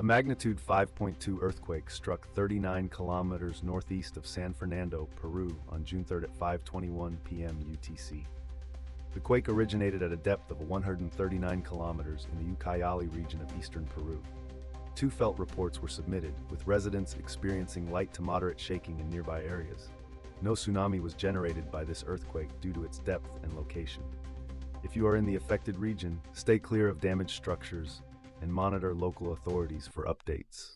A magnitude 5.2 earthquake struck 39 kilometers northeast of San Fernando, Peru on June 3 at 5:21 p.m. UTC. The quake originated at a depth of 139 kilometers in the Ucayali-region of eastern Peru. 2 felt reports were submitted, with residents experiencing light to moderate shaking in nearby areas. No tsunami was generated by this earthquake due to its depth and location. If you are in the affected region, stay clear of damaged structures and monitor local authorities for updates.